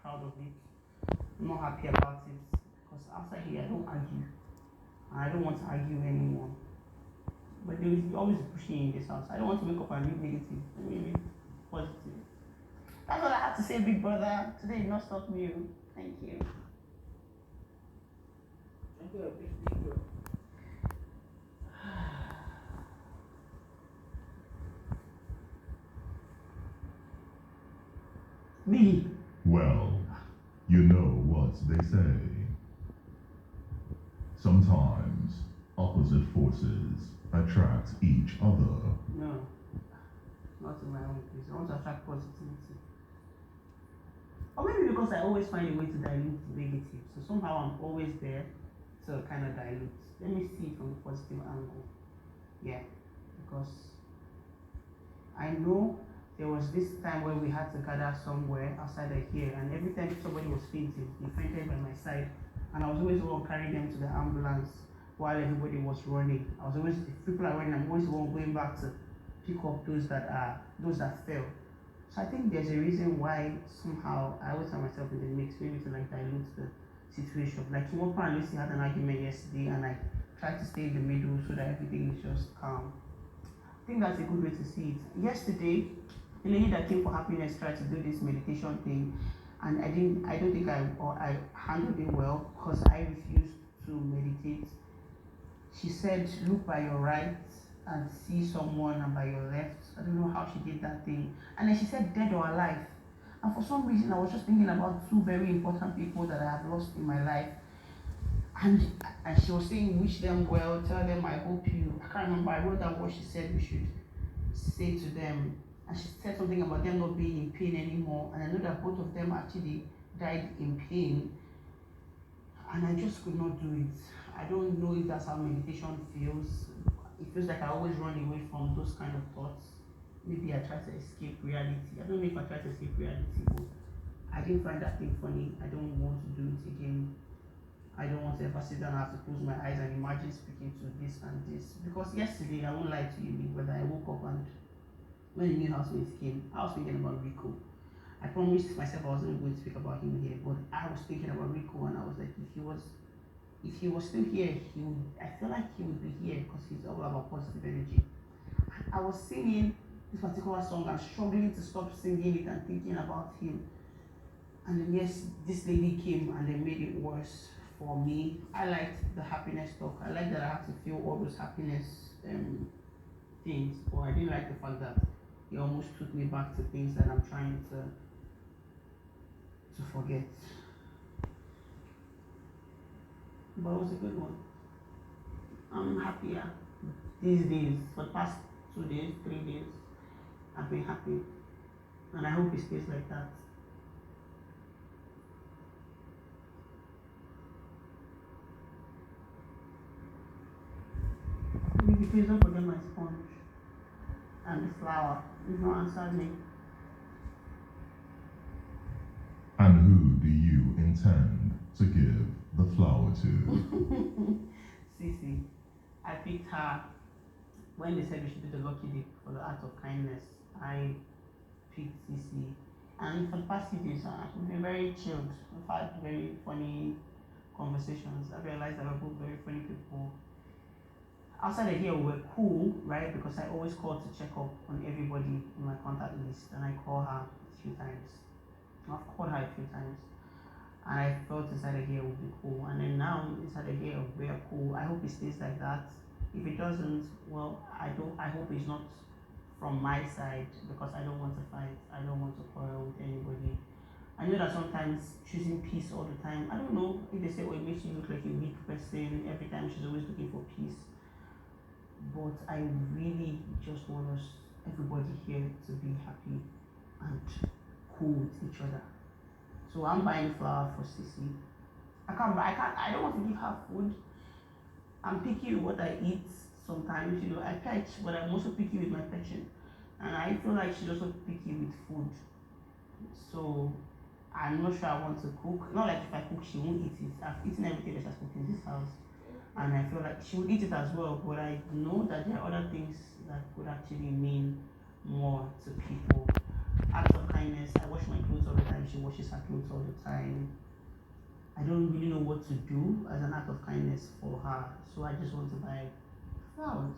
proud of it. I'm not happy about it because outside here I don't argue. And I don't want to argue anymore. But there is always pushing in this house. I don't want to wake up and read negative. Let me read positive. That's all I have to say, big brother. Today did not stop me. Thank you. Thank you, big bro. Biggie. Well, you know what they say. Sometimes opposite forces attract each other. No, not in my own case. I want to attract positivity. Or maybe because I always find a way to dilute the negative. So somehow I'm always there to kind of dilute. Let me see it from the positive angle. Yeah, because I know there was this time where we had to gather somewhere outside of here, and every time somebody was fainting, they fainted by my side, and I was always the one carrying them to the ambulance while everybody was running. I was always, if people are running, I'm always the one going back to pick up those that fell. So I think there's a reason why somehow I always have myself in the mix, maybe to like dilute the situation. Like Kimopa and Lucy had an argument yesterday, and I tried to stay in the middle so that everything is just calm. I think that's a good way to see it. Yesterday, the lady that came for happiness tried to do this meditation thing, and I don't think I handled it well because I refused to meditate. She said, look by your right and see someone, and by your left. I don't know how she did that thing. And then she said dead or alive. And for some reason, I was just thinking about two very important people that I have lost in my life. And she was saying, wish them well, tell them I hope you. I can't remember, I wrote down what she said we should say to them. And she said something about them not being in pain anymore. And I know that both of them actually died in pain. And I just could not do it. I don't know if that's how meditation feels. It feels like I always run away from those kind of thoughts. Maybe I try to escape reality. I don't know if I try to escape reality, but I didn't find that thing funny. I don't want to do it again. I don't want to ever sit down and have to close my eyes and imagine speaking to this and this. Because yesterday, I won't lie to you, but I woke up and when the new housemates came, I was thinking about Rico. I promised myself I wasn't going to speak about him here, but I was thinking about Rico, and I was like, if he was still here, I feel like he would be here because he's all about positive energy. I was singing this particular song and struggling to stop singing it and thinking about him. And then yes, this lady came and they made it worse for me. I liked the happiness talk. I liked that I had to feel all those happiness things, but I didn't like the fact that he almost took me back to things that I'm trying to forget. But it was a good one. I'm happier these days. For the past 2 days, 3 days, I've been happy. And I hope it stays like that. Maybe please don't forget my sponge and the flower. You've not answered me. And who do you intend to give the flower to? Sissy. I picked her when they said we should do the lucky dip for the act of kindness. I picked Sissy. And for the past few days, we've been very chilled. We've had very funny conversations. I realized that we're both very funny people. Outside of here, we were cool, right? Because I always call to check up on everybody in my contact list, and I call her a few times. I've called her a few times, and I felt inside of here would be cool. And then now inside of here, we're cool. I hope it stays like that. If it doesn't, well, I hope it's not from my side, because I don't want to fight. I don't want to quarrel with anybody. I know that sometimes choosing peace all the time, I don't know if they say, oh, it makes you look like a weak person. Every time she's always looking for peace. But I really just want everybody here to be happy and cool with each other. So I'm buying flour for Sissy. I don't want to give her food. I'm picky with what I eat sometimes, I petch, but I'm also picky with my petching. And I feel like she's also picky with food. So I'm not sure I want to cook. Not like if I cook, she won't eat it. I've eaten everything that she's cooked in this house. And I feel like she would eat it as well, but I know that there are other things that could actually mean more to people. act of kindness. I wash my clothes all the time. She washes her clothes all the time. I don't really know what to do as an act of kindness for her, so I just want to buy flowers.